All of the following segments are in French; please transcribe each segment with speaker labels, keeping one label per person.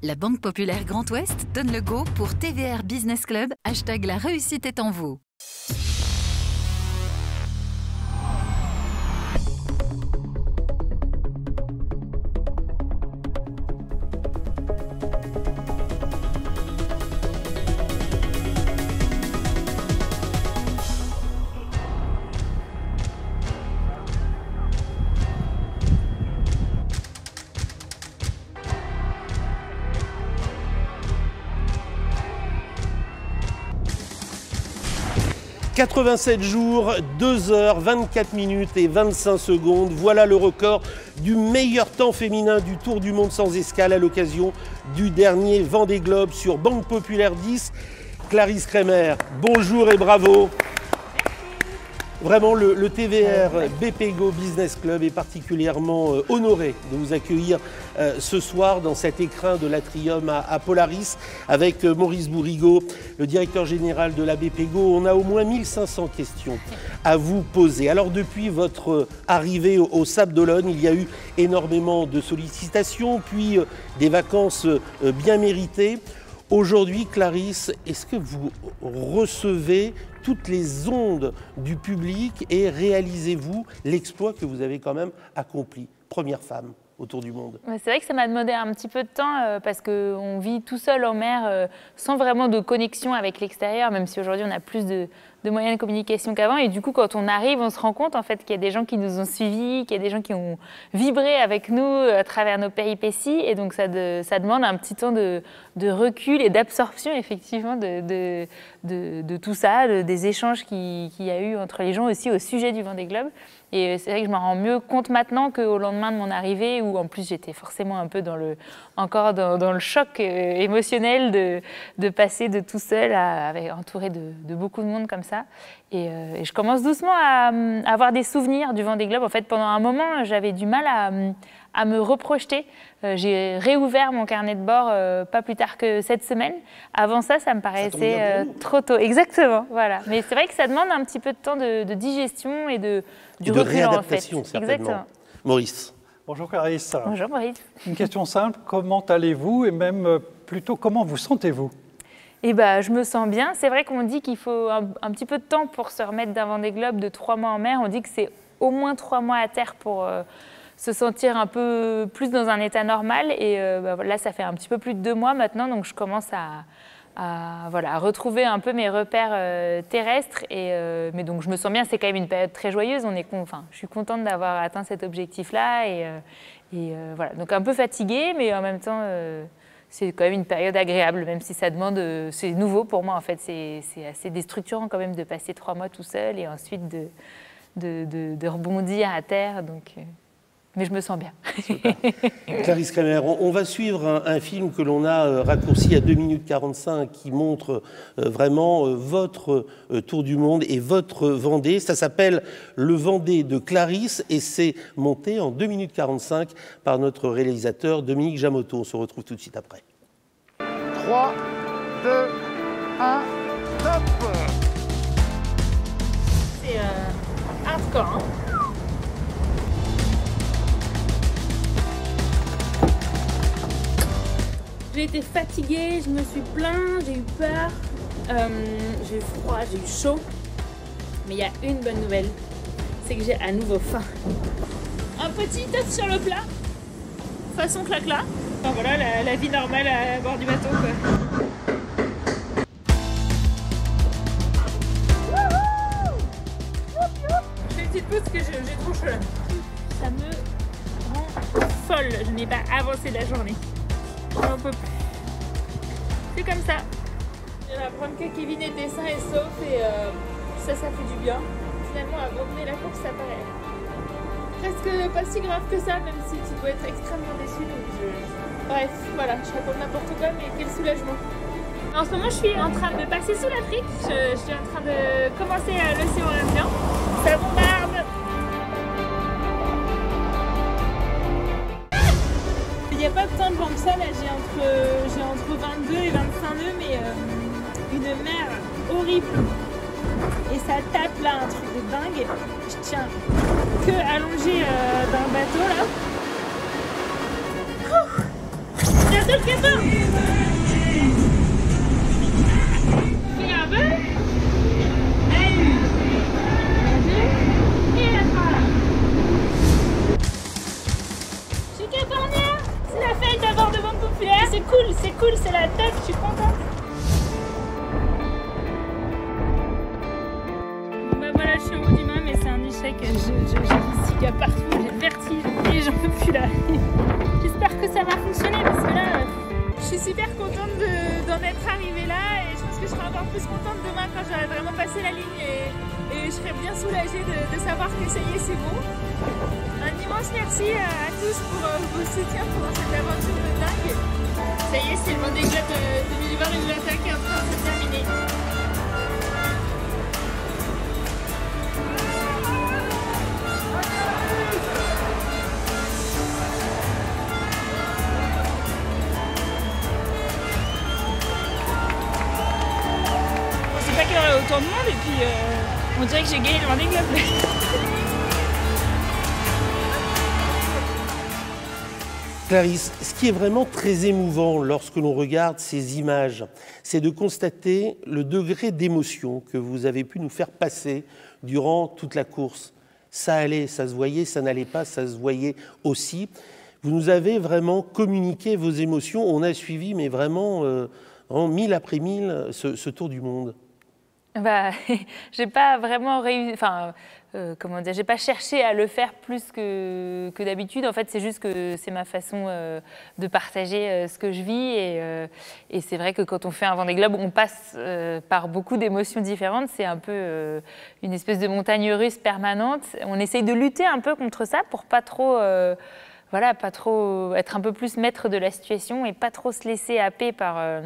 Speaker 1: La Banque Populaire Grand Ouest donne le go pour TVR Business Club, hashtag la réussite est en vous.
Speaker 2: « 87 jours, 2 heures, 24 minutes et 25 secondes. Voilà le record du meilleur temps féminin du Tour du Monde sans escale à l'occasion du dernier Vendée Globe sur Banque Populaire 10. Clarisse Kremer, bonjour et bravo. Vraiment, le TVR BPGO Business Club est particulièrement honoré de vous accueillir ce soir dans cet écrin de l'Atrium à Polaris avec Maurice Bourrigaud, le directeur général de la BPGO. On a au moins 1500 questions à vous poser. Alors depuis votre arrivée au Sable d'Olonne, il y a eu énormément de sollicitations, puis des vacances bien méritées. Aujourd'hui, Clarisse, est-ce que vous recevez toutes les ondes du public et réalisez-vous l'exploit que vous avez quand même accompli? Première femme autour du monde.
Speaker 3: C'est vrai que ça m'a demandé un petit peu de temps parce qu'on vit tout seul en mer sans vraiment de connexion avec l'extérieur, même si aujourd'hui on a plus de moyens de communication qu'avant. Et du coup, quand on arrive, on se rend compte en fait qu'il y a des gens qui nous ont suivis, qu'il y a des gens qui ont vibré avec nous à travers nos péripéties. Et donc ça demande un petit temps de recul et d'absorption effectivement de tout ça, des échanges qu'il y a eu entre les gens aussi au sujet du Vendée Globe. Et c'est vrai que je m'en rends mieux compte maintenant qu'au lendemain de mon arrivée, où en plus j'étais forcément un peu encore dans le choc émotionnel de passer de tout seul entouré de beaucoup de monde comme ça. Et je commence doucement à avoir des souvenirs du Vendée Globe. En fait, pendant un moment, j'avais du mal à me reprojeter. J'ai réouvert mon carnet de bord pas plus tard que cette semaine. Avant ça, ça me paraissait trop tôt. Exactement, voilà. Mais c'est vrai que ça demande un petit peu de temps de digestion et du recul,
Speaker 2: réadaptation,
Speaker 3: en fait.
Speaker 2: certainement.
Speaker 3: Exactement.
Speaker 2: Maurice.
Speaker 4: Bonjour Clarisse.
Speaker 3: Bonjour Maurice.
Speaker 4: Une question simple, comment allez-vous et même plutôt comment vous sentez-vous?
Speaker 3: Eh ben, je me sens bien. C'est vrai qu'on dit qu'il faut un petit peu de temps pour se remettre d'un Vendée Globe de 3 mois en mer. On dit que c'est au moins 3 mois à terre pour se sentir un peu plus dans un état normal. Et là, ça fait un petit peu plus de 2 mois maintenant, donc je commence à retrouver un peu mes repères terrestres. Mais donc je me sens bien, c'est quand même une période très joyeuse. Je suis contente d'avoir atteint cet objectif-là. Voilà. Donc un peu fatiguée, mais en même temps, c'est quand même une période agréable, même si ça demande... c'est nouveau pour moi, en fait. C'est assez déstructurant quand même de passer 3 mois tout seul et ensuite de rebondir à terre. Donc, mais je me sens bien.
Speaker 2: Clarisse Kremer, on va suivre un film que l'on a raccourci à 2 minutes 45 qui montre vraiment votre tour du monde et votre Vendée. Ça s'appelle Le Vendée de Clarisse et c'est monté en 2 minutes 45 par notre réalisateur Dominique Jamotot. On se retrouve tout de suite après.
Speaker 5: 3, 2, 1, top!
Speaker 3: C'est hardcore, hein. J'ai été fatiguée, je me suis plainte, j'ai eu peur, j'ai eu froid, j'ai eu chaud. Mais il y a une bonne nouvelle, c'est que j'ai à nouveau faim. Un petit œuf sur le plat, façon clacla. Enfin voilà, la vie normale à bord du bateau, quoi. Je fais une petite pause parce que j'ai trop chaud là. Ça me rend folle, je n'ai pas avancé de la journée. J'en peux plus. C'est comme ça. Il y en a prendre que Kevin était sain et sauf et ça fait du bien. Finalement, abandonner la course, ça paraît presque pas si grave que ça, même si tu dois être extrêmement déçu. Bref, voilà, je raconte n'importe quoi, mais quel soulagement. En ce moment, je suis en train de passer sous l'Afrique. Je suis en train de commencer l'océan Indien. Ça bombarde. Il n'y a pas tant de vent que ça, là j'ai entre 22 et 25 nœuds, mais une mer horrible. Et ça tape là, un truc de dingue. Je tiens que allongé dans le bateau là. Bientôt le skipper. Fais un peu. Allez. La 2 et la 3. Je suis California. C'est la fête d'avoir de banque populaire. C'est cool, c'est la tête, je suis contente. Bon bah voilà, je suis en haut du mât, mais c'est un échec. J'ai des cicatrices partout, j'ai le vertige et j'en peux plus là. J'espère que ça va fonctionner parce que là, je suis super contente d'en être arrivée là et je pense que je serai encore plus contente demain quand j'aurai vraiment passé la ligne et je serai bien soulagée de savoir que ça y est, c'est bon. Un immense merci à tous pour vos soutiens pendant cette aventure de dingue. Ça y est, c'est le Vendée Globe 2020 résultat qui est en train de se terminer. Je pensais pas qu'il y aurait autant de monde et puis on dirait que j'ai gagné le Vendée Globe.
Speaker 2: Clarisse, ce qui est vraiment très émouvant lorsque l'on regarde ces images, c'est de constater le degré d'émotion que vous avez pu nous faire passer durant toute la course. Ça allait, ça se voyait, ça n'allait pas, ça se voyait aussi. Vous nous avez vraiment communiqué vos émotions. On a suivi, mais vraiment, mille après mille, ce tour du monde.
Speaker 3: Bah, j'ai pas vraiment réussi. Enfin, comment dire, j'ai pas cherché à le faire plus que d'habitude. En fait, c'est juste que c'est ma façon de partager ce que je vis. Et c'est vrai que quand on fait un Vendée Globe, on passe par beaucoup d'émotions différentes. C'est un peu une espèce de montagne russe permanente. On essaye de lutter un peu contre ça pour pas trop. Voilà, pas trop être un peu plus maître de la situation et pas trop se laisser happer par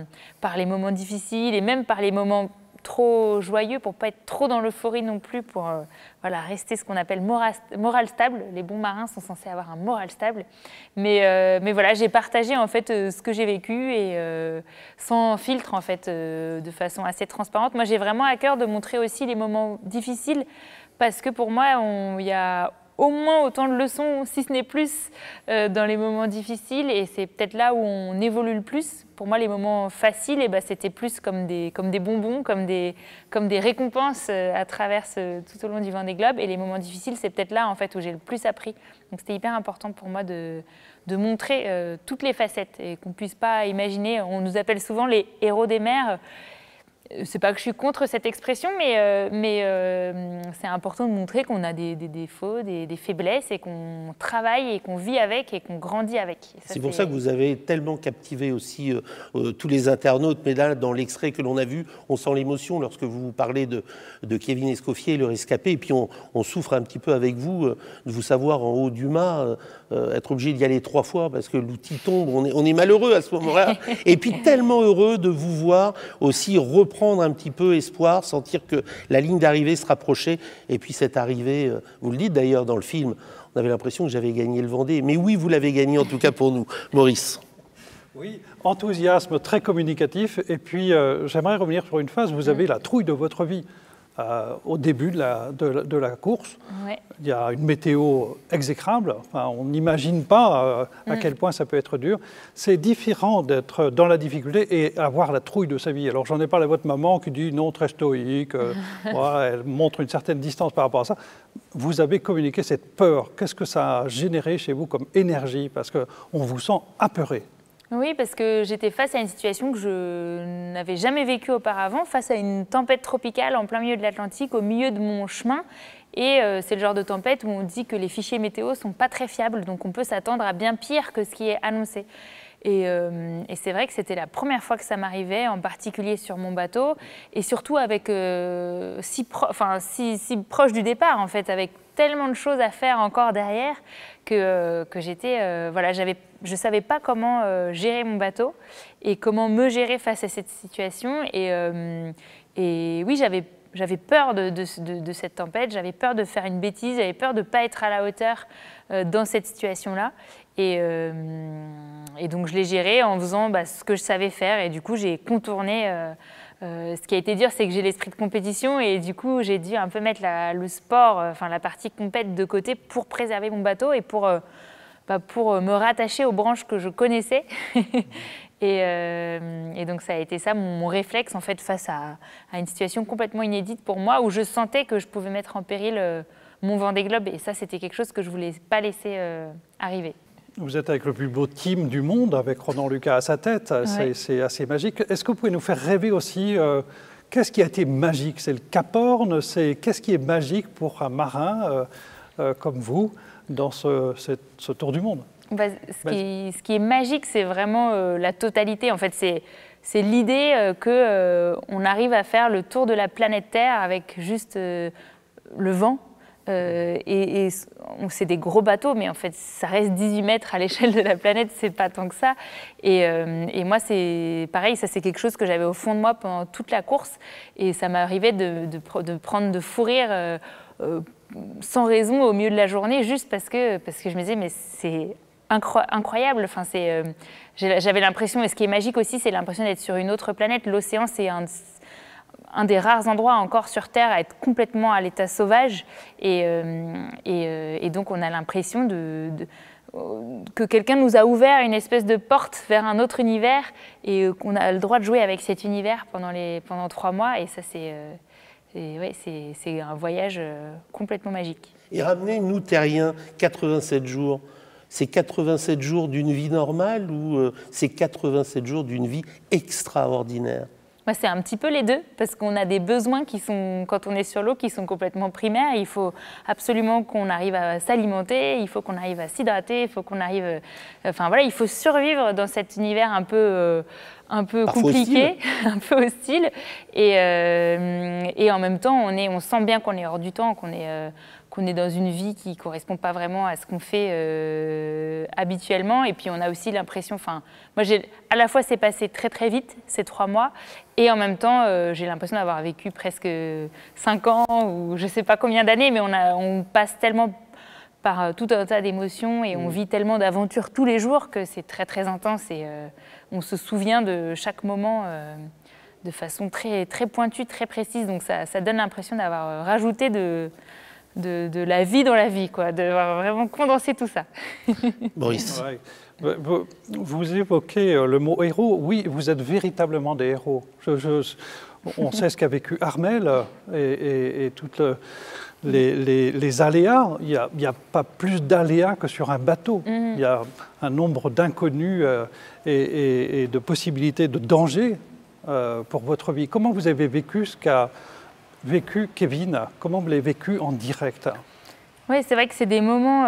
Speaker 3: les moments difficiles et même par les moments trop joyeux pour pas être trop dans l'euphorie non plus, pour voilà, rester ce qu'on appelle moral stable. Les bons marins sont censés avoir un moral stable. Mais voilà, j'ai partagé en fait ce que j'ai vécu et sans filtre en fait, de façon assez transparente. Moi, j'ai vraiment à cœur de montrer aussi les moments difficiles parce que pour moi, il y a au moins autant de leçons, si ce n'est plus, dans les moments difficiles. Et c'est peut-être là où on évolue le plus. Pour moi, les moments faciles, eh ben, c'était plus comme des bonbons, comme des récompenses à travers tout au long du Vendée Globe. Et les moments difficiles, c'est peut-être là en fait, où j'ai le plus appris. Donc c'était hyper important pour moi de montrer toutes les facettes et qu'on ne puisse pas imaginer. On nous appelle souvent les héros des mers. C'est pas que je suis contre cette expression, mais c'est important de montrer qu'on a des défauts, des faiblesses et qu'on travaille et qu'on vit avec et qu'on grandit avec.
Speaker 2: C'est pour ça que vous avez tellement captivé aussi tous les internautes. Mais là, dans l'extrait que l'on a vu, on sent l'émotion lorsque vous parlez de Kevin Escoffier, le rescapé. Et puis on souffre un petit peu avec vous, de vous savoir en haut du mât, être obligé d'y aller 3 fois parce que l'outil tombe. On est malheureux à ce moment-là. Et puis tellement heureux de vous voir aussi reprendre un petit peu espoir, sentir que la ligne d'arrivée se rapprochait. Et puis cette arrivée, vous le dites d'ailleurs dans le film, on avait l'impression que j'avais gagné le Vendée. Mais oui, vous l'avez gagné en tout cas pour nous. Maurice.
Speaker 4: Oui, enthousiasme très communicatif. Et puis j'aimerais revenir sur une phase, vous avez la trouille de votre vie. Au début de la course, ouais. Il y a une météo exécrable, enfin, on n'imagine pas à quel point ça peut être dur. C'est différent d'être dans la difficulté et avoir la trouille de sa vie. Alors j'en ai parlé à votre maman qui dit non, très stoïque, voilà, elle montre une certaine distance par rapport à ça. Vous avez communiqué cette peur, qu'est-ce que ça a généré chez vous comme énergie? Parce qu'on vous sent apeuré.
Speaker 3: Oui, parce que j'étais face à une situation que je n'avais jamais vécue auparavant, face à une tempête tropicale en plein milieu de l'Atlantique, au milieu de mon chemin. Et c'est le genre de tempête où on dit que les fichiers météo ne sont pas très fiables, donc on peut s'attendre à bien pire que ce qui est annoncé. Et c'est vrai que c'était la première fois que ça m'arrivait, en particulier sur mon bateau, et surtout avec si proche du départ, en fait, avec tellement de choses à faire encore derrière que j'étais, voilà, je ne savais pas comment gérer mon bateau et comment me gérer face à cette situation. Et oui, j'avais peur de cette tempête, j'avais peur de faire une bêtise, j'avais peur de ne pas être à la hauteur dans cette situation-là. Et donc je l'ai géré en faisant ce que je savais faire et du coup j'ai contourné. Ce qui a été dur, c'est que j'ai l'esprit de compétition et du coup j'ai dû un peu mettre le sport, enfin la partie compète de côté pour préserver mon bateau et pour me rattacher aux branches que je connaissais Et donc ça a été ça mon réflexe en fait face à une situation complètement inédite pour moi, où je sentais que je pouvais mettre en péril mon Vendée Globe, et ça c'était quelque chose que je voulais pas laisser arriver.
Speaker 4: Vous êtes avec le plus beau team du monde, avec Ronan Lucas à sa tête, ouais. C'est assez magique. Est-ce que vous pouvez nous faire rêver aussi qu'est-ce qui a été magique? C'est le Cap Horn, qu'est-ce qui est magique pour un marin comme vous dans ce tour du monde?
Speaker 3: Ce qui est magique, c'est vraiment la totalité. En fait, c'est l'idée qu'on arrive à faire le tour de la planète Terre avec juste le vent. Et c'est des gros bateaux, mais en fait, ça reste 18 mètres à l'échelle de la planète, c'est pas tant que ça. Et moi, c'est pareil, ça c'est quelque chose que j'avais au fond de moi pendant toute la course. Et ça m'arrivait de prendre de fou rire sans raison au milieu de la journée, juste parce que je me disais, mais c'est incroyable. Enfin, j'avais l'impression, et ce qui est magique aussi, c'est l'impression d'être sur une autre planète. L'océan, c'est un des rares endroits encore sur Terre à être complètement à l'état sauvage. Et donc, on a l'impression que quelqu'un nous a ouvert une espèce de porte vers un autre univers et qu'on a le droit de jouer avec cet univers pendant 3 mois. Et ça, c'est un voyage complètement magique.
Speaker 2: Et ramener, nous, terriens, 87 jours. C'est 87 jours d'une vie normale ou c'est 87 jours d'une vie extraordinaire?
Speaker 3: C'est un petit peu les deux, parce qu'on a des besoins qui sont, quand on est sur l'eau, qui sont complètement primaires. Il faut absolument qu'on arrive à s'alimenter, il faut qu'on arrive à s'hydrater, il faut qu'on arrive... Enfin voilà, il faut survivre dans cet univers un peu compliqué, un peu hostile. Et en même temps, on sent bien qu'on est hors du temps, qu'on est dans une vie qui ne correspond pas vraiment à ce qu'on fait habituellement. Et puis on a aussi l'impression, moi à la fois c'est passé très très vite ces 3 mois, et en même temps j'ai l'impression d'avoir vécu presque 5 ans ou je ne sais pas combien d'années, mais on passe tellement par tout un tas d'émotions et on vit tellement d'aventures tous les jours que c'est très très intense, et on se souvient de chaque moment de façon très, très pointue, très précise. Donc ça donne l'impression d'avoir rajouté de la vie dans la vie, quoi, de vraiment condenser tout ça.
Speaker 2: Maurice.
Speaker 4: Ouais. Vous évoquez le mot héros. Oui, vous êtes véritablement des héros. On sait ce qu'a vécu Armelle et toutes les aléas. Il n'y a pas plus d'aléas que sur un bateau. Il y a un nombre d'inconnus et de possibilités de danger pour votre vie. Comment vous avez vécu ce qu'a vécu Kevin? Comment vous l'avez vécu en direct?
Speaker 3: Oui, c'est vrai que c'est des moments...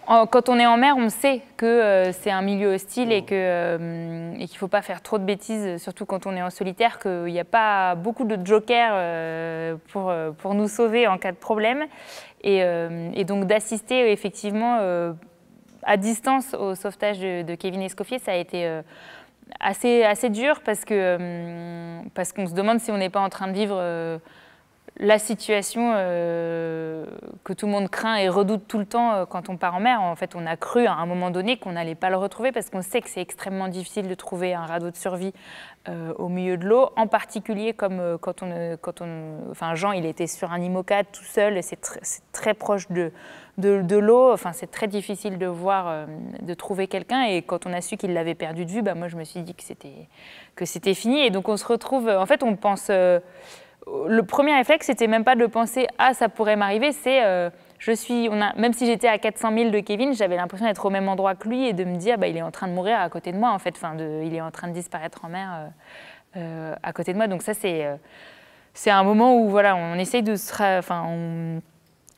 Speaker 3: quand on est en mer, on sait que c'est un milieu hostile et qu'il ne faut pas faire trop de bêtises, surtout quand on est en solitaire, qu'il n'y a pas beaucoup de jokers pour nous sauver en cas de problème. Et donc d'assister effectivement à distance au sauvetage de Kevin Escoffier, ça a été... assez dur parce qu'on se demande si on n'est pas en train de vivre la situation que tout le monde craint et redoute tout le temps quand on part en mer. En fait, on a cru à un moment donné qu'on n'allait pas le retrouver parce qu'on sait que c'est extrêmement difficile de trouver un radeau de survie au milieu de l'eau, en particulier comme enfin, Jean, il était sur un IMOCA tout seul et c'est très proche de l'eau. Enfin, c'est très difficile de voir, de trouver quelqu'un. Et quand on a su qu'il l'avait perdu de vue, moi, je me suis dit que c'était fini. Et donc, on se retrouve... En fait, on pense... le premier réflexe, c'était même pas de penser « Ah, ça pourrait m'arriver », c'est même si j'étais à 400 000 de Kevin, j'avais l'impression d'être au même endroit que lui et de me dire il est en train de mourir à côté de moi, en fait. Il est en train de disparaître en mer à côté de moi. Donc ça, c'est un moment où voilà, on essaye de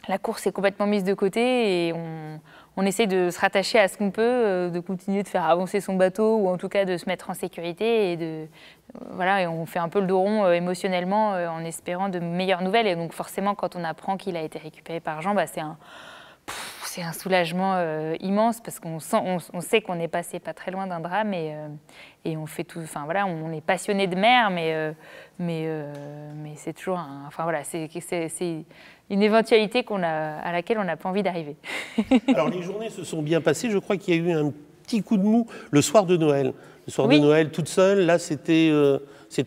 Speaker 3: la course est complètement mise de côté et on essaye de se rattacher à ce qu'on peut, de continuer de faire avancer son bateau ou en tout cas de se mettre en sécurité et et on fait un peu le dos rond émotionnellement en espérant de meilleures nouvelles. Et donc forcément, quand on apprend qu'il a été récupéré par Jean, c'est un soulagement immense parce qu'on sait qu'on est passé pas très loin d'un drame et on fait tout. Enfin voilà, on est passionné de mer, mais c'est toujours c'est une éventualité à laquelle on n'a pas envie d'arriver. Alors
Speaker 2: les journées se sont bien passées. Je crois qu'il y a eu un petit coup de mou le soir de Noël. Le soir de Noël toute seule, là c'était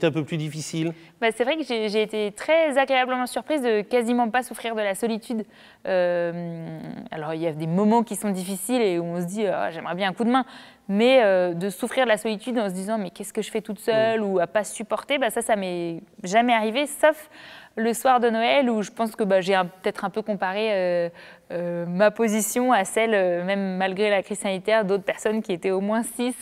Speaker 2: un peu plus difficile?
Speaker 3: C'est vrai que j'ai été très agréablement surprise de quasiment pas souffrir de la solitude. Alors il y a des moments qui sont difficiles et où on se dit j'aimerais bien un coup de main, mais de souffrir de la solitude en se disant mais qu'est-ce que je fais toute seule ou à pas supporter, ça m'est jamais arrivé, sauf le soir de Noël où je pense que j'ai peut-être un peu comparé ma position à celle, même malgré la crise sanitaire, d'autres personnes qui étaient au moins 6.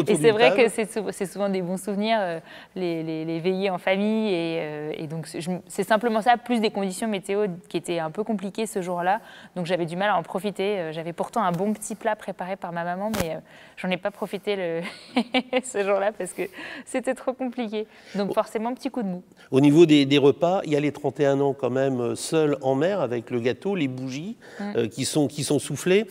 Speaker 3: Et c'est vrai que c'est souvent des bons souvenirs, les veillées en famille. Et donc c'est simplement ça, plus des conditions météo qui étaient un peu compliquées ce jour-là. Donc j'avais du mal à en profiter. J'avais pourtant un bon petit plat préparé par ma maman, mais j'en ai pas profité ce jour-là parce que c'était trop compliqué. Donc forcément, petit coup de mou.
Speaker 2: Au niveau des repas, il y a les 31 ans quand même seuls en mer avec le gâteau, les bougies qui sont soufflées.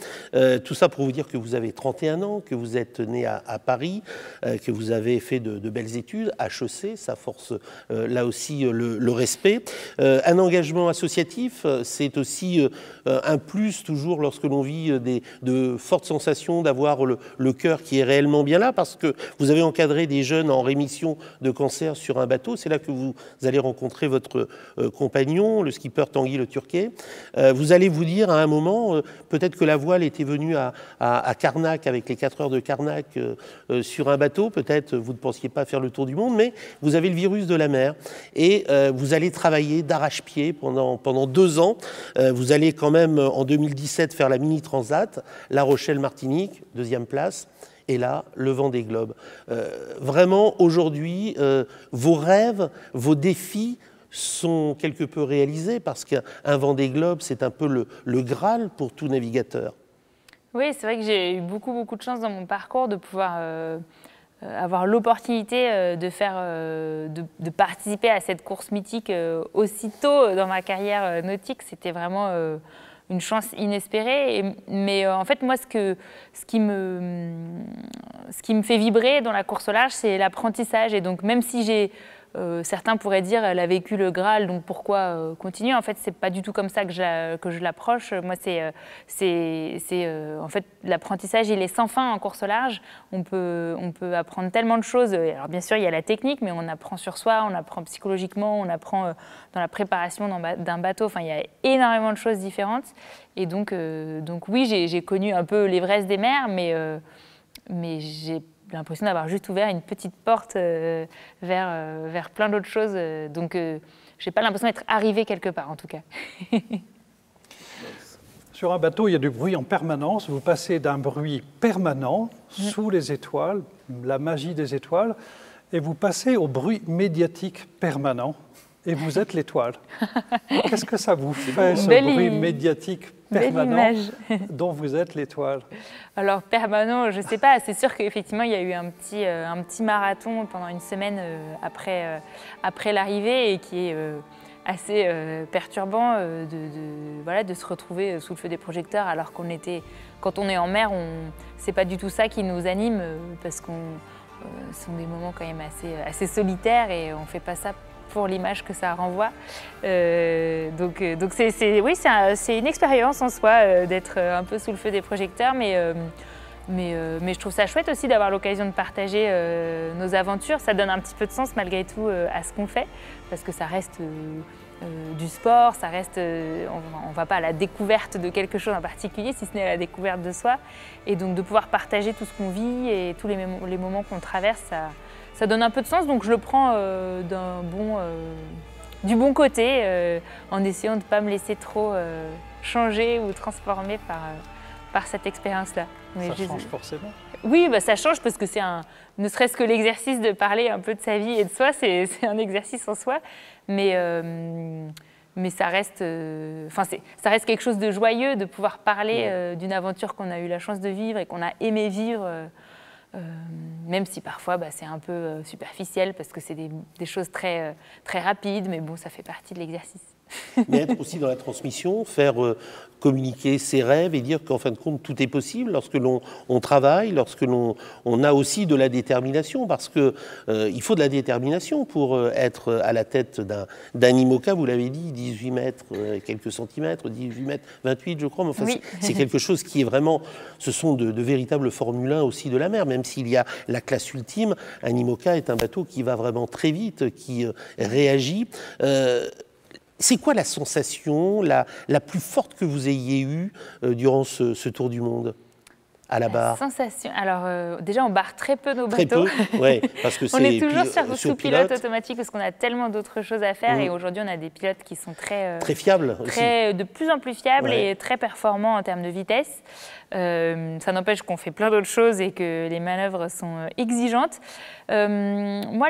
Speaker 2: Tout ça pour vous dire que vous avez 31 ans, que vous êtes né à Paris, que vous avez fait de belles études, HEC, ça force là aussi le respect. Un engagement associatif, c'est aussi un plus toujours lorsque l'on vit de fortes sensations d'avoir le cœur qui est réellement bien là, parce que vous avez encadré des jeunes en rémission de cancer sur un bateau. C'est là que vous allez rencontrer votre compagnon, le skipper Tanguy Le Turquet. Vous allez vous dire à un moment, peut-être que la voile était venue à Carnac, avec les 4 heures de Carnac sur un bateau, peut-être vous ne pensiez pas faire le tour du monde, mais vous avez le virus de la mer et vous allez travailler d'arrache-pied pendant 2 ans. Vous allez quand même en 2017 faire la mini transat, La Rochelle-Martinique, 2e place. Et là, le Vendée Globe. Vraiment, aujourd'hui, vos rêves, vos défis sont quelque peu réalisés parce qu'un Vendée Globe, c'est un peu le Graal pour tout navigateur.
Speaker 3: Oui, c'est vrai que j'ai eu beaucoup de chance dans mon parcours de pouvoir avoir l'opportunité de participer à cette course mythique aussitôt dans ma carrière nautique. C'était vraiment une chance inespérée. Mais en fait, moi, ce qui me fait vibrer dans la course au large, c'est l'apprentissage. Et donc, même si certains pourraient dire elle a vécu le Graal, donc pourquoi continuer? En fait, c'est pas du tout comme ça que je l'approche. Moi, en fait, l'apprentissage, il est sans fin en course au large. On peut apprendre tellement de choses. Alors, bien sûr, il y a la technique, mais on apprend sur soi, on apprend psychologiquement, on apprend dans la préparation d'un bateau. Enfin, il y a énormément de choses différentes. Et donc oui, j'ai connu un peu l'Everest des mers, mais j'ai l'impression d'avoir juste ouvert une petite porte vers plein d'autres choses. Donc, je n'ai pas l'impression d'être arrivée quelque part, en tout cas.
Speaker 4: Sur un bateau, il y a du bruit en permanence. Vous passez d'un bruit permanent, sous les étoiles, la magie des étoiles, et vous passez au bruit médiatique permanent, et vous êtes l'étoile. Qu'est-ce que ça vous fait, ce bruit médiatique permanent dont vous êtes l'étoile?
Speaker 3: Alors permanent, je ne sais pas. C'est sûr qu'effectivement, il y a eu un petit marathon pendant une semaine après l'arrivée et qui est assez perturbant de se retrouver sous le feu des projecteurs alors quand on est en mer, c'est pas du tout ça qui nous anime parce ce sont des moments quand même assez solitaires et on fait pas ça pour l'image que ça renvoie. Donc c'est une expérience en soi d'être un peu sous le feu des projecteurs, mais je trouve ça chouette aussi d'avoir l'occasion de partager nos aventures. Ça donne un petit peu de sens malgré tout à ce qu'on fait, parce que ça reste du sport, ça reste, on ne va pas à la découverte de quelque chose en particulier, si ce n'est à la découverte de soi. Et donc de pouvoir partager tout ce qu'on vit et tous les moments qu'on traverse, ça donne un peu de sens, donc je le prends du bon côté, en essayant de ne pas me laisser trop changer ou transformer par cette expérience-là.
Speaker 4: Ça change forcément.
Speaker 3: Oui, ça change parce que ne serait-ce que l'exercice de parler un peu de sa vie et de soi, c'est un exercice en soi, mais ça reste quelque chose de joyeux de pouvoir parler d'une aventure qu'on a eu la chance de vivre et qu'on a aimé vivre. Même si parfois c'est un peu superficiel parce que c'est des choses très rapides, mais bon, ça fait partie de l'exercice.
Speaker 2: Mais être aussi dans la transmission, faire communiquer ses rêves et dire qu'en fin de compte, tout est possible lorsque l'on travaille, lorsque l'on a aussi de la détermination, parce que il faut de la détermination pour être à la tête d'un IMOCA, vous l'avez dit, 18 mètres, quelques centimètres, 18 mètres, 28 je crois, mais enfin, oui. C'est quelque chose qui est vraiment, ce sont de véritables Formule 1 aussi de la mer, même s'il y a la classe ultime, un IMOCA est un bateau qui va vraiment très vite, qui réagit. C'est quoi la sensation la plus forte que vous ayez eue durant ce tour du monde à la barre?
Speaker 3: Sensation. Alors déjà, on barre très peu nos bateaux.
Speaker 2: Très peu, ouais, parce que
Speaker 3: on est toujours sous pilote automatique parce qu'on a tellement d'autres choses à faire et aujourd'hui, on a des pilotes qui sont très
Speaker 2: fiables,
Speaker 3: de plus en plus fiables et très performants en termes de vitesse. Ça n'empêche qu'on fait plein d'autres choses et que les manœuvres sont exigeantes. Moi,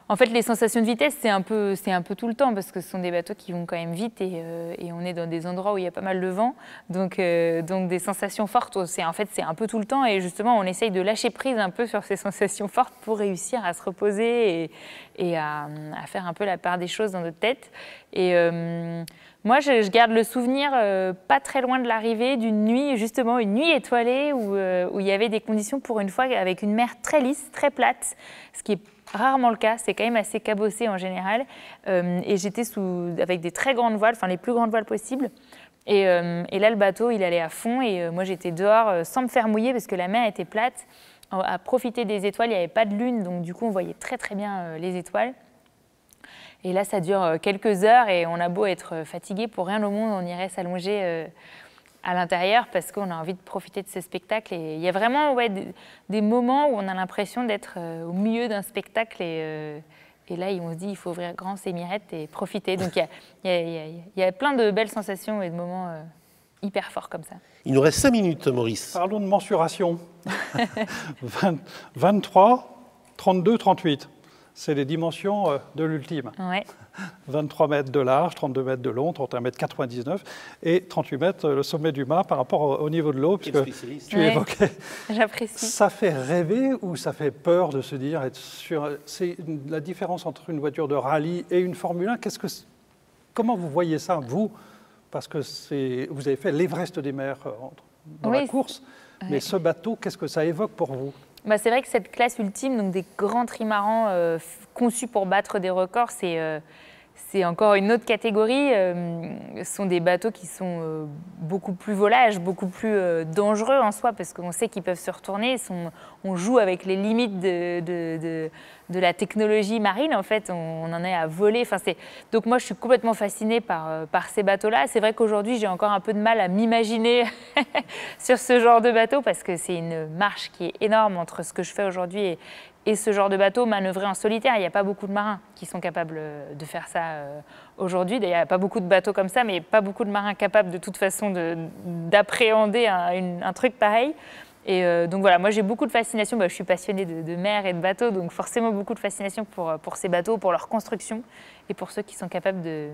Speaker 3: en fait, les sensations de vitesse, c'est un peu tout le temps parce que ce sont des bateaux qui vont quand même vite et on est dans des endroits où il y a pas mal de vent. Donc des sensations fortes, c'est un peu tout le temps et justement, on essaye de lâcher prise un peu sur ces sensations fortes pour réussir à se reposer et à faire un peu la part des choses dans notre tête. Et moi, je garde le souvenir pas très loin de l'arrivée d'une nuit, justement une nuit étoilée où il y avait des conditions pour une fois avec une mer très lisse, très plate, ce qui est rarement le cas, c'est quand même assez cabossé en général. Et j'étais avec des très grandes voiles, enfin les plus grandes voiles possibles. Et là, le bateau, il allait à fond et moi, j'étais dehors sans me faire mouiller parce que la mer était plate, à profiter des étoiles. Il n'y avait pas de lune, donc du coup, on voyait très très bien les étoiles. Et là, ça dure quelques heures et on a beau être fatigué, pour rien au monde, on irait s'allonger à l'intérieur parce qu'on a envie de profiter de ce spectacle. Et il y a vraiment des moments où on a l'impression d'être au milieu d'un spectacle et là, on se dit il faut ouvrir grand ses mirettes et profiter. Donc il y a plein de belles sensations et de moments hyper forts comme ça.
Speaker 2: Il nous reste 5 minutes, Maurice.
Speaker 4: Parlons de mensuration. 23, 32, 38. C'est les dimensions de l'ultime.
Speaker 3: Ouais.
Speaker 4: 23 mètres de large, 32 mètres de long, 31 mètres 99 et 38 mètres le sommet du mât par rapport au niveau de l'eau, puisque tu évoquais.
Speaker 3: J'apprécie.
Speaker 4: Ça fait rêver ou ça fait peur de se dire, c'est la différence entre une voiture de rallye et une Formule 1. Comment vous voyez ça, vous? Parce que vous avez fait l'Everest des mers dans la course, mais ce bateau, qu'est-ce que ça évoque pour vous?
Speaker 3: C'est vrai que cette classe ultime, donc des grands trimarans conçus pour battre des records, c'est encore une autre catégorie. Ce sont des bateaux qui sont beaucoup plus volages, beaucoup plus dangereux en soi, parce qu'on sait qu'ils peuvent se retourner. On joue avec les limites de la technologie marine, en fait. On en est à voler. Donc moi, je suis complètement fascinée par ces bateaux-là. C'est vrai qu'aujourd'hui, j'ai encore un peu de mal à m'imaginer sur ce genre de bateau, parce que c'est une marche qui est énorme entre ce que je fais aujourd'hui et ce genre de bateau manœuvré en solitaire. Il n'y a pas beaucoup de marins qui sont capables de faire ça aujourd'hui. D'ailleurs, il n'y a pas beaucoup de bateaux comme ça, mais pas beaucoup de marins capables de toute façon d'appréhender un truc pareil. Et donc voilà, moi j'ai beaucoup de fascination. Je suis passionnée de mer et de bateaux, donc forcément beaucoup de fascination pour ces bateaux, pour leur construction et pour ceux qui sont capables de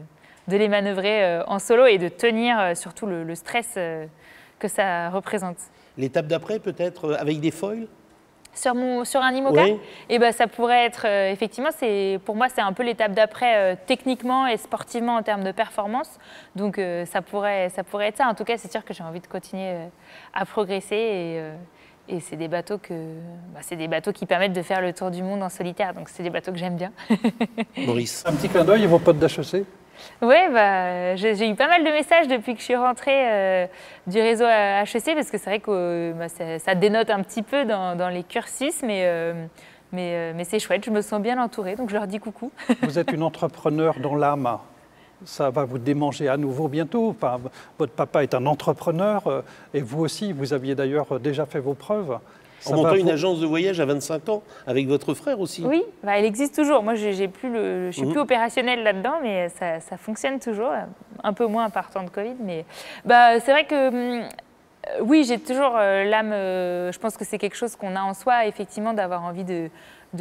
Speaker 3: les manœuvrer en solo et de tenir surtout le stress que ça représente.
Speaker 2: L'étape d'après, peut-être avec des foils?
Speaker 3: Sur un IMOCA,
Speaker 2: oui.
Speaker 3: Et ça pourrait être, effectivement, pour moi, c'est un peu l'étape d'après techniquement et sportivement en termes de performance. Donc, ça pourrait être ça. En tout cas, c'est sûr que j'ai envie de continuer à progresser et c'est des bateaux qui permettent de faire le tour du monde en solitaire. Donc, c'est des bateaux que j'aime bien.
Speaker 2: Maurice.
Speaker 4: Un petit clin d'œil à vos potes d'HEC?
Speaker 3: Oui, j'ai eu pas mal de messages depuis que je suis rentrée du réseau HEC, parce que c'est vrai que ça dénote un petit peu dans les cursus, mais c'est chouette, je me sens bien entourée, donc je leur dis coucou.
Speaker 4: Vous êtes une entrepreneur dans l'âme. Ça va vous démanger à nouveau bientôt. Enfin, votre papa est un entrepreneur et vous aussi, vous aviez d'ailleurs déjà fait vos preuves.
Speaker 2: En montant une agence de voyage à 25 ans, avec votre frère aussi.
Speaker 3: Oui, elle existe toujours. Moi, je suis plus opérationnelle là-dedans, mais ça fonctionne toujours, un peu moins par temps de Covid. Mais c'est vrai que oui, j'ai toujours l'âme, je pense que c'est quelque chose qu'on a en soi, effectivement, d'avoir envie de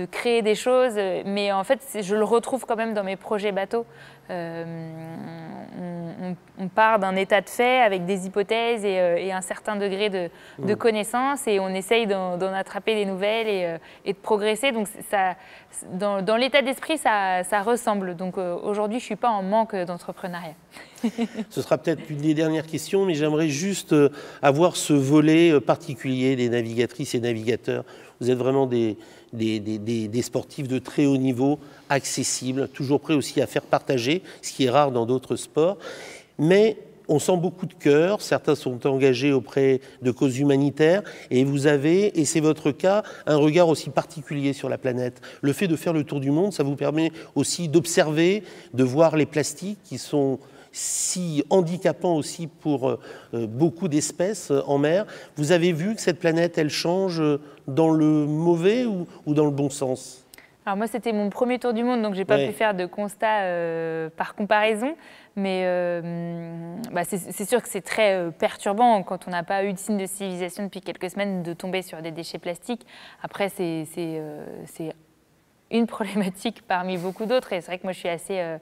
Speaker 3: créer des choses. Mais en fait, je le retrouve quand même dans mes projets bateaux. On part d'un état de fait avec des hypothèses et un certain degré de connaissance, et on essaye d'en attraper des nouvelles et de progresser. Donc dans l'état d'esprit, ça ressemble. Donc aujourd'hui, je ne suis pas en manque d'entrepreneuriat.
Speaker 2: Ce sera peut-être une des dernières questions, mais j'aimerais juste avoir ce volet particulier des navigatrices et navigateurs. Vous êtes vraiment des sportifs de très haut niveau, accessibles, toujours prêts aussi à faire partager, ce qui est rare dans d'autres sports. Mais on sent beaucoup de cœur, certains sont engagés auprès de causes humanitaires, et vous avez, et c'est votre cas, un regard aussi particulier sur la planète. Le fait de faire le tour du monde, ça vous permet aussi d'observer, de voir les plastiques qui sont si handicapants aussi pour beaucoup d'espèces en mer. Vous avez vu que cette planète, elle change dans le mauvais ou dans le bon sens ?
Speaker 3: Alors moi, c'était mon premier tour du monde, donc je n'ai pas pu faire de constat par comparaison. Mais c'est sûr que c'est très perturbant quand on n'a pas eu de signe de civilisation depuis quelques semaines de tomber sur des déchets plastiques. Après, c'est une problématique parmi beaucoup d'autres. Et c'est vrai que moi, je suis assez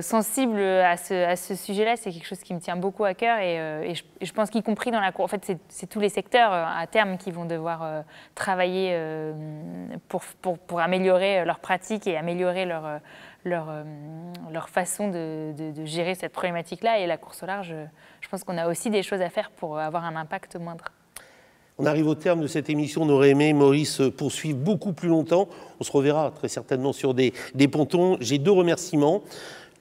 Speaker 3: sensible à ce sujet-là. C'est quelque chose qui me tient beaucoup à cœur, et je pense qu'y compris dans la cour. En fait, c'est tous les secteurs à terme qui vont devoir travailler pour améliorer leurs pratiques et améliorer leur façon de gérer cette problématique-là. Et la course au large, je pense qu'on a aussi des choses à faire pour avoir un impact moindre.
Speaker 2: On arrive au terme de cette émission. On aurait aimé, Maurice, poursuivre beaucoup plus longtemps. On se reverra très certainement sur des pontons. J'ai 2 remerciements.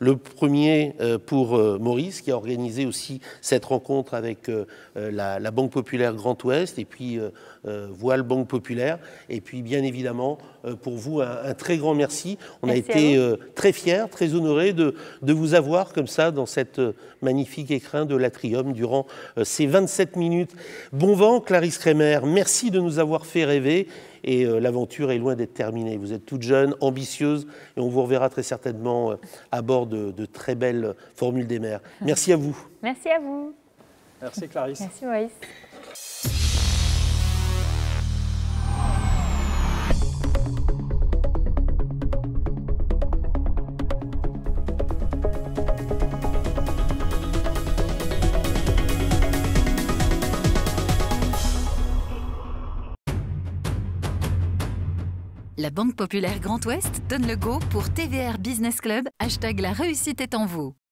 Speaker 2: Le premier pour Maurice, qui a organisé aussi cette rencontre avec la Banque Populaire Grand Ouest, et puis Voile Banque Populaire. Et puis, bien évidemment, pour vous, un très grand merci. On a été très fiers, très honorés de vous avoir comme ça dans cette magnifique écrin de l'Atrium durant ces 27 minutes. Bon vent, Clarisse Kremer. Merci de nous avoir fait rêver. Et l'aventure est loin d'être terminée. Vous êtes toute jeune, ambitieuse, et on vous reverra très certainement à bord de très belles formules des mers. Merci à vous.
Speaker 3: Merci à vous.
Speaker 4: Merci Clarisse.
Speaker 3: Merci Maurice.
Speaker 1: La Banque Populaire Grand Ouest donne le go pour TVR Business Club, #la réussite est en vous.